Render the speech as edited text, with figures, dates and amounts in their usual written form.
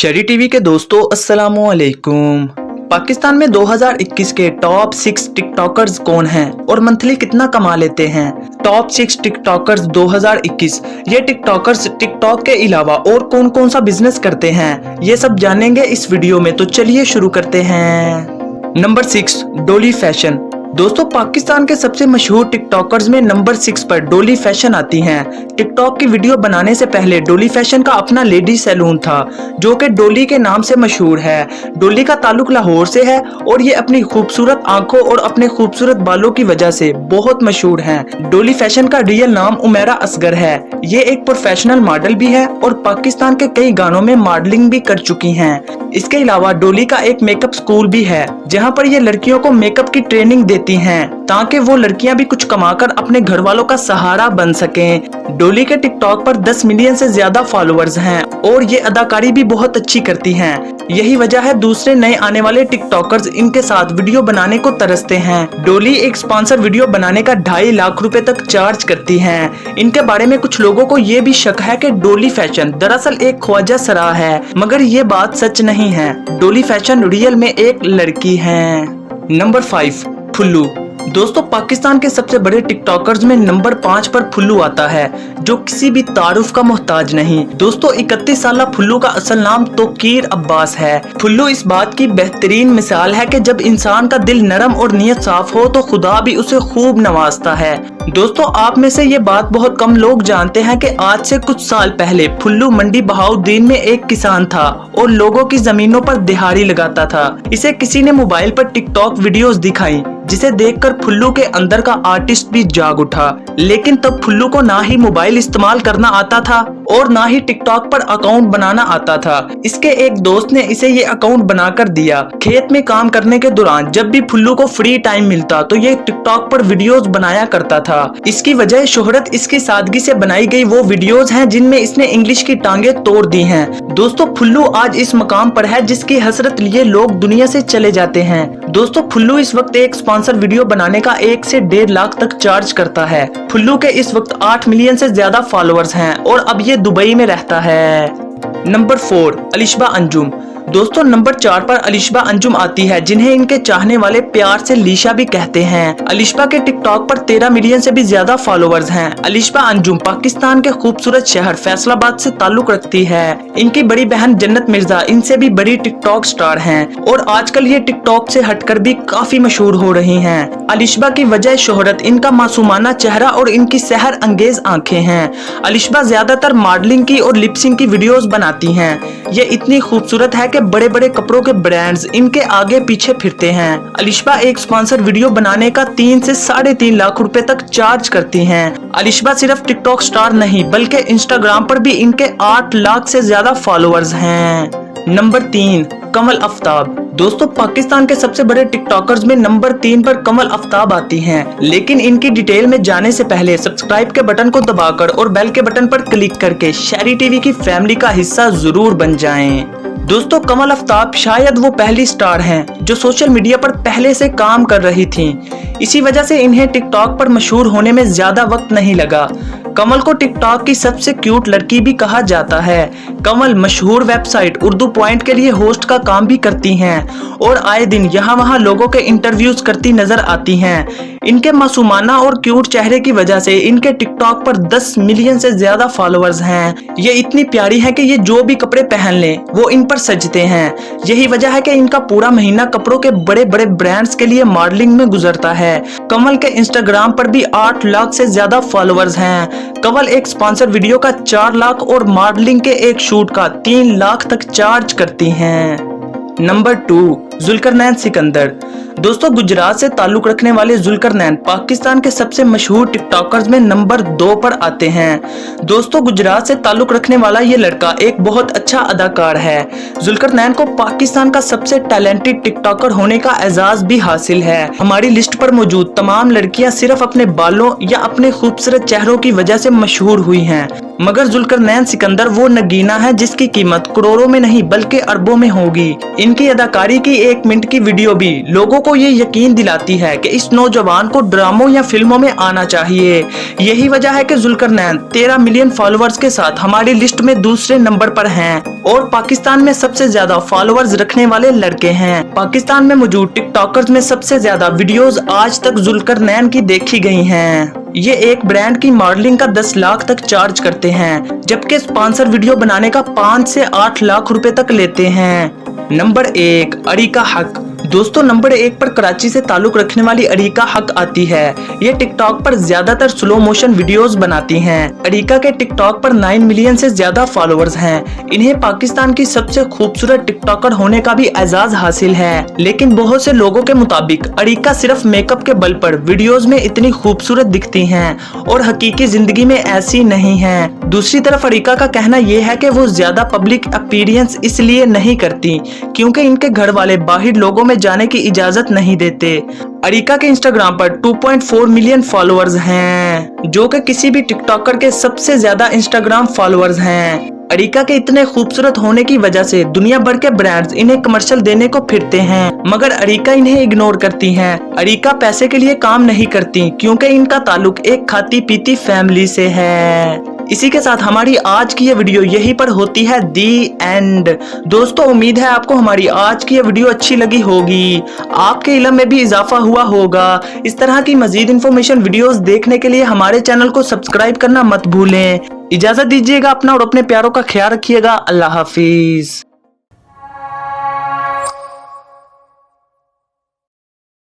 शरी टीवी के दोस्तों अस्सलामुअलैकुम। पाकिस्तान में 2021 के टॉप 6 टिकटॉकर्स कौन हैं और मंथली कितना कमा लेते हैं। Top 6 TikTokers 2021। ये टिकटॉकर्स टिकटॉक के अलावा और कौन कौन सा बिजनेस करते हैं, ये सब जानेंगे इस वीडियो में। तो चलिए शुरू करते हैं। नंबर 6, डोली फैशन। दोस्तों, पाकिस्तान के सबसे मशहूर टिकटॉकर्स में नंबर 6 पर डोली फैशन आती हैं। टिकटॉक की वीडियो बनाने से पहले डोली फैशन का अपना लेडी सैलून था जो कि डोली के नाम से मशहूर है। डोली का ताल्लुक लाहौर से है और ये अपनी खूबसूरत आंखों और अपने खूबसूरत बालों की वजह से बहुत मशहूर हैं। डोली फैशन का रियल नाम उमेरा असगर है। ये एक प्रोफेशनल मॉडल भी है और पाकिस्तान के कई गानों में मॉडलिंग भी कर चुकी हैं। इसके अलावा डोली का एक मेकअप स्कूल भी है जहाँ पर ये लड़कियों को मेकअप की ट्रेनिंग देती हैं ताकि वो लड़कियां भी कुछ कमाकर अपने घर वालों का सहारा बन सकें। डोली के टिकटॉक पर 10 मिलियन से ज्यादा फॉलोअर्स हैं और ये अदाकारी भी बहुत अच्छी करती हैं। यही वजह है दूसरे नए आने वाले टिकटॉकर्स इनके साथ वीडियो बनाने को तरसते हैं। डोली एक स्पॉन्सर वीडियो बनाने का 2.5 लाख रुपए तक चार्ज करती हैं। इनके बारे में कुछ लोगों को ये भी शक है कि डोली फैशन दरअसल एक ख्वाजा सराह है, मगर ये बात सच नहीं है। डोली फैशन रियल में एक लड़की है। नंबर 5, फुल्लू। दोस्तों, पाकिस्तान के सबसे बड़े टिकटॉकर्स में नंबर 5 पर फुल्लू आता है जो किसी भी तारुफ का मोहताज नहीं। दोस्तों, 31 साल फुल्लू का असल नाम तोकीर अब्बास है। फुल्लू इस बात की बेहतरीन मिसाल है कि जब इंसान का दिल नरम और नीयत साफ हो तो खुदा भी उसे खूब नवाजता है। दोस्तों, आप में से ये बात बहुत कम लोग जानते हैं कि आज से कुछ साल पहले फुल्लू मंडी बहाउद्दीन में एक किसान था और लोगों की जमीनों पर दिहाड़ी लगाता था। इसे किसी ने मोबाइल पर टिकटॉक वीडियोस दिखाई जिसे देखकर फुल्लू के अंदर का आर्टिस्ट भी जाग उठा। लेकिन तब फुल्लू को ना ही मोबाइल इस्तेमाल करना आता था और ना ही टिकटॉक पर अकाउंट बनाना आता था। इसके एक दोस्त ने इसे ये अकाउंट बनाकर दिया। खेत में काम करने के दौरान जब भी फुल्लू को फ्री टाइम मिलता तो ये टिकटॉक पर वीडियोस बनाया करता था। इसकी वजह शोहरत इसकी सादगी से बनाई गई वो वीडियोस हैं जिनमें इसने इंग्लिश की टांगे तोड़ दी हैं। दोस्तों, फुल्लू आज इस मकाम पर है जिसकी हसरत लिए लोग दुनिया से चले जाते हैं। दोस्तों, फुल्लू इस वक्त एक स्पॉन्सर वीडियो बनाने का 1 से 1.5 लाख तक चार्ज करता है। फुल्लू के इस वक्त 8 मिलियन से ज्यादा फॉलोअर्स हैं और अब ये दुबई में रहता है। नंबर 4, अलिशबा अंजुम। दोस्तों, नंबर 4 पर अलिशबा अंजुम आती है जिन्हें इनके चाहने वाले प्यार से लीशा भी कहते हैं। अलिशबा के टिकटॉक पर 13 मिलियन से भी ज्यादा फॉलोअर्स हैं। अलिशबा अंजुम पाकिस्तान के खूबसूरत शहर फैसलाबाद से ताल्लुक रखती है। इनकी बड़ी बहन जन्नत मिर्जा इनसे भी बड़ी टिकटॉक स्टार हैं और आजकल ये टिकटॉक से हटकर भी काफी मशहूर हो रही हैं। अलिशबा की वजह शोहरत इनका मासूमाना चेहरा और इनकी सहर अंगेज आंखें हैं। अलिशबा ज्यादातर मॉडलिंग की और लिपसिंग की वीडियोस बनाती हैं। ये इतनी खूबसूरत है कि बड़े बड़े कपड़ों के ब्रांड्स इनके आगे पीछे फिरते हैं। अलिशबा एक स्पॉन्सर वीडियो बनाने का 3 से 3.5 लाख रुपए तक चार्ज करती हैं। अलिशबा सिर्फ टिकटॉक स्टार नहीं बल्कि इंस्टाग्राम पर भी इनके 8 लाख से ज्यादा फॉलोअर्स हैं। नंबर 3, कमल आफ्ताब। दोस्तों, पाकिस्तान के सबसे बड़े टिकटॉकर्स में नंबर 3 पर कमल आफ्ताब आती हैं। लेकिन इनकी डिटेल में जाने से पहले सब्सक्राइब के बटन को दबाकर और बेल के बटन पर क्लिक करके शरी टीवी की फैमिली का हिस्सा जरूर बन जाएं। दोस्तों, कमल आफ्ताब शायद वो पहली स्टार हैं जो सोशल मीडिया पर पहले से काम कर रही थीं। इसी वजह से इन्हें टिकटॉक पर मशहूर होने में ज्यादा वक्त नहीं लगा। कमल को टिकटॉक की सबसे क्यूट लड़की भी कहा जाता है। कमल मशहूर वेबसाइट उर्दू पॉइंट के लिए होस्ट का काम भी करती हैं और आए दिन यहाँ वहाँ लोगों के इंटरव्यूज करती नजर आती हैं। इनके मासूमाना और क्यूट चेहरे की वजह से इनके टिकटॉक पर 10 मिलियन से ज्यादा फॉलोअर्स हैं। ये इतनी प्यारी है कि ये जो भी कपड़े पहन लें वो इन पर सजते हैं। यही वजह है कि इनका पूरा महीना कपड़ों के बड़े बड़े ब्रांड्स के लिए मॉडलिंग में गुजरता है। कमल के इंस्टाग्राम पर भी 8 लाख से ज्यादा फॉलोअर्स हैं। कमल एक स्पॉन्सर वीडियो का 4 लाख और मॉडलिंग के एक शूट का 3 लाख तक चार्ज करती हैं। नंबर 2, जुल्करनैन सिकंदर। दोस्तों, गुजरात से ताल्लुक रखने वाले जुल्करनैन पाकिस्तान के सबसे मशहूर टिकटॉकर्स में नंबर 2 पर आते हैं। दोस्तों, गुजरात से ताल्लुक रखने वाला ये लड़का एक बहुत अच्छा अदाकार है। जुल्करनैन को पाकिस्तान का सबसे टैलेंटेड टिकटॉकर होने का एजाज भी हासिल है। हमारी लिस्ट पर मौजूद तमाम लड़कियां सिर्फ अपने बालों या अपने खूबसूरत चेहरों की वजह से मशहूर हुई हैं, मगर जुल्करनैन सिकंदर वो नगीना है जिसकी कीमत करोड़ों में नहीं बल्कि अरबों में होगी। इनकी अदाकारी की एक मिनट की वीडियो भी लोगों को ये यकीन दिलाती है कि इस नौजवान को ड्रामों या फिल्मों में आना चाहिए। यही वजह है कि जुल्करनैन 13 मिलियन फॉलोअर्स के साथ हमारी लिस्ट में दूसरे नंबर पर हैं और पाकिस्तान में सबसे ज्यादा फॉलोअर्स रखने वाले लड़के हैं। पाकिस्तान में मौजूद टिकटॉकर्स में सबसे ज्यादा वीडियोस आज तक जुल्करनैन की देखी गई हैं। ये एक ब्रांड की मॉडलिंग का 10 लाख तक चार्ज करते हैं, जबकि स्पॉन्सर वीडियो बनाने का 5 से 8 लाख रुपए तक लेते हैं। नंबर 1, अरीका हक। दोस्तों, नंबर 1 पर कराची से ताल्लुक रखने वाली अरीका हक आती है। ये टिकटॉक पर ज्यादातर स्लो मोशन वीडियोस बनाती हैं। अरीका के टिकटॉक पर 9 मिलियन से ज्यादा फॉलोअर्स हैं। इन्हें पाकिस्तान की सबसे खूबसूरत टिकटॉकर होने का भी एजाज हासिल है, लेकिन बहुत से लोगों के मुताबिक अरीका सिर्फ मेकअप के बल पर वीडियोस में इतनी खूबसूरत दिखती हैं और हकीकी जिंदगी में ऐसी नहीं है। दूसरी तरफ अरीका का कहना यह है कि वो ज्यादा पब्लिक अपीयरेंस इसलिए नहीं करती क्योंकि इनके घर वाले बाहर लोगों में जाने की इजाजत नहीं देते। अरीका के इंस्टाग्राम पर 2.4 मिलियन फॉलोअर्स हैं, जो कि किसी भी टिकटॉकर के सबसे ज्यादा इंस्टाग्राम फॉलोअर्स हैं। अरीका के इतने खूबसूरत होने की वजह से दुनिया भर के ब्रांड्स इन्हें कमर्शियल देने को फिरते हैं, मगर अरीका इन्हें इग्नोर करती हैं। अरीका पैसे के लिए काम नहीं करती क्योंकि इनका ताल्लुक एक खाती पीती फैमिली से है। इसी के साथ हमारी आज की ये वीडियो यहीं पर होती है दी एंड। दोस्तों, उम्मीद है आपको हमारी आज की ये वीडियो अच्छी लगी होगी, आपके इल्म में भी इजाफा हुआ होगा। इस तरह की मजीद इन्फॉर्मेशन वीडियोस देखने के लिए हमारे चैनल को सब्सक्राइब करना मत भूलें। इजाजत दीजिएगा अपना और अपने प्यारों का ख्याल रखिएगा। अल्लाह हाफिज।